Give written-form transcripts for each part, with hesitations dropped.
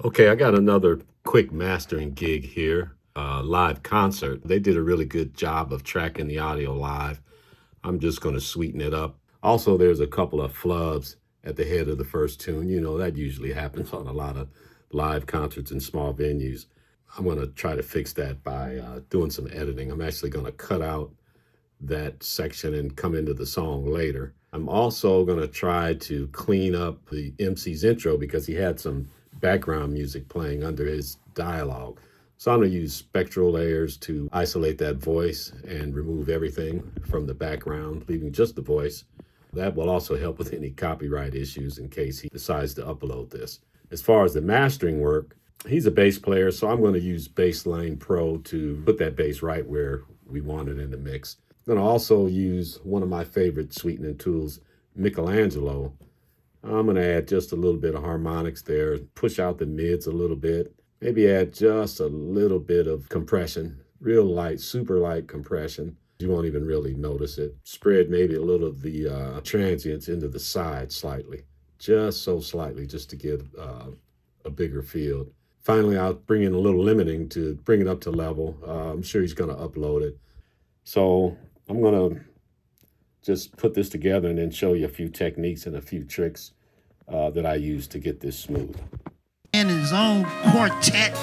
Okay, I got another quick mastering gig here, live concert. They did a really good job of tracking the audio live. I'm just going to sweeten it up. Also, there's a couple of flubs at the head of the first tune. You know, that usually happens on a lot of live concerts in small venues. I'm going to try to fix that by doing some editing. I'm actually going to cut out that section and come into the song later. I'm also going to try to clean up the MC's intro because he had some background music playing under his dialogue. So I'm going to use spectral layers to isolate that voice and remove everything from the background, leaving just the voice. That will also help with any copyright issues in case he decides to upload this. As far as the mastering work, he's a bass player, so I'm going to use Bassline Pro to put that bass right where we want it in the mix. I'm going to also use one of my favorite sweetening tools, Michelangelo. I'm going to add just a little bit of harmonics there, push out the mids a little bit, maybe add just a little bit of compression, real light, super light compression. You won't even really notice it. Spread maybe a little of the transients into the side slightly, just so slightly, just to give a bigger field. Finally, I'll bring in a little limiting to bring it up to level. I'm sure he's going to upload it. So I'm going to just put this together and then show you a few techniques and a few tricks that I use to get this smooth. In his own quartet.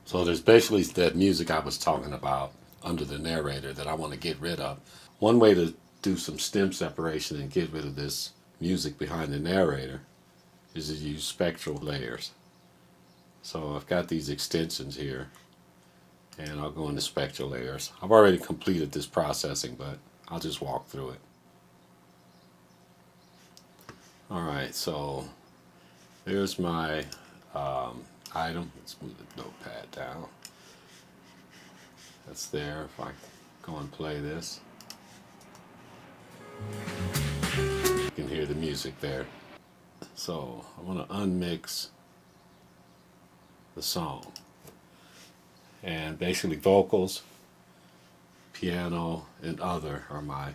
So there's basically that music I was talking about under the narrator that I want to get rid of. One way to do some stem separation and get rid of this music behind the narrator is to use SpectraLayers. So I've got these extensions here, and I'll go into SpectraLayers. I've already completed this processing, but I'll just walk through it. Alright, so there's my item. Let's move the notepad down. That's there. If I go and play this, you can hear the music there. So I want to unmix the song. And basically vocals, piano, and other are my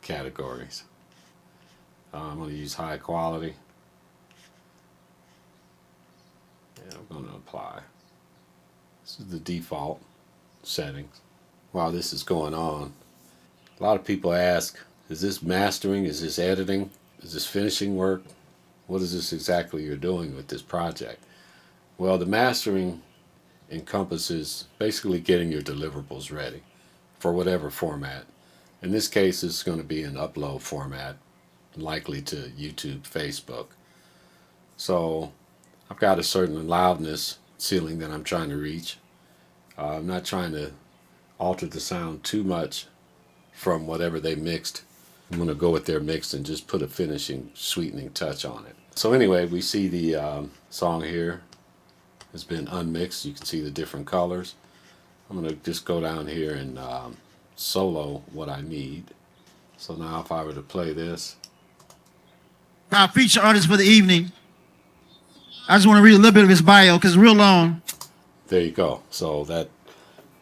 categories. I'm going to use high quality. And I'm going to apply. This is the default settings. While this is going on, a lot of people ask, is this mastering? Is this editing? Is this finishing work? What is this exactly you're doing with this project? Well, the mastering encompasses basically getting your deliverables ready for whatever format. In this case, it's going to be an upload format, likely to YouTube, Facebook. So I've got a certain loudness ceiling that I'm trying to reach. I'm not trying to alter the sound too much from whatever they mixed. I'm going to go with their mix and just put a finishing, sweetening touch on it. So anyway, we see the song here has been unmixed. You can see the different colors. I'm going to just go down here and solo what I need. So now if I were to play this. Our feature artist for the evening. I just want to read a little bit of his bio because it's real long. There you go. So that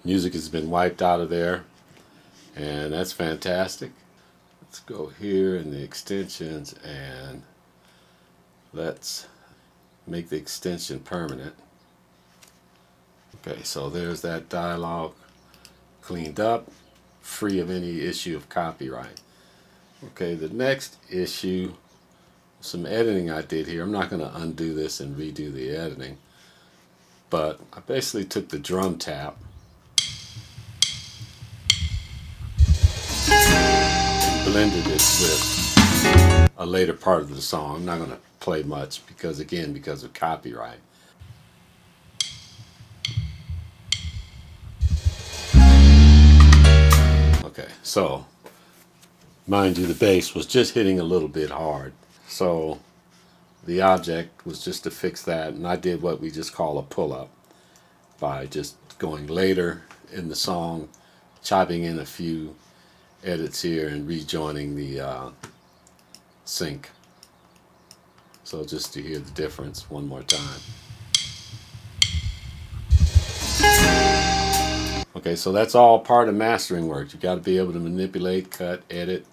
music has been wiped out of there, and that's fantastic. Let's go here in the extensions and let's make the extension permanent. Okay, so there's that dialogue cleaned up, free of any issue of copyright. Okay, the next issue, some editing I did here. I'm not going to undo this and redo the editing, but I basically took the drum tap and blended it with a later part of the song. I'm not going to play much because of copyright. Okay, so mind you, the bass was just hitting a little bit hard. So the object was just to fix that, and I did what we just call a pull-up by just going later in the song, chopping in a few edits here and rejoining the sync. So just to hear the difference one more time. Okay, so that's all part of mastering work. You've got to be able to manipulate, cut, edit,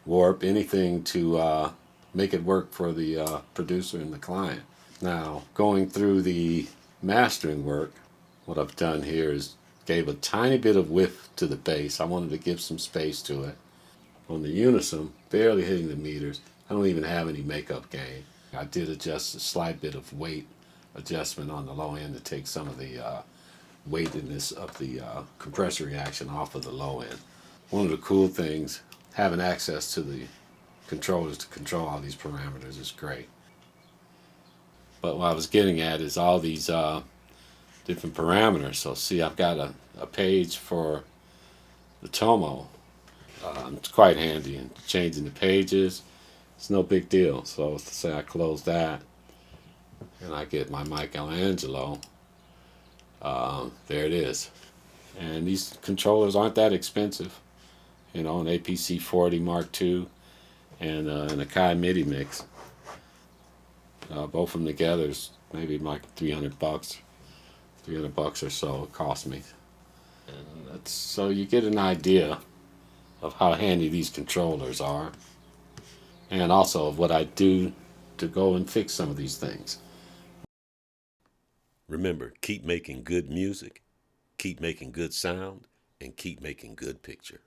warp, anything to make it work for the producer and the client. Now, going through the mastering work, what I've done here is gave a tiny bit of width to the bass. I wanted to give some space to it. On the unison, barely hitting the meters. I don't even have any makeup gain. I did adjust a slight bit of weight adjustment on the low end to take some of the weightiness of the compressor reaction off of the low end. One of the cool things, having access to the controllers to control all these parameters is great. But what I was getting at is all these different parameters. So see, I've got a page for the Tomo. It's quite handy, and changing the pages, it's no big deal. So say I close that and I get my Michelangelo, there it is. And these controllers aren't that expensive, you know, an APC40 Mark II and an Akai MIDI mix. Both of them together is maybe like $300, $300 or so it cost me. And that's, so you get an idea of how handy these controllers are, and also of what I do to go and fix some of these things. Remember, keep making good music, keep making good sound, and keep making good picture.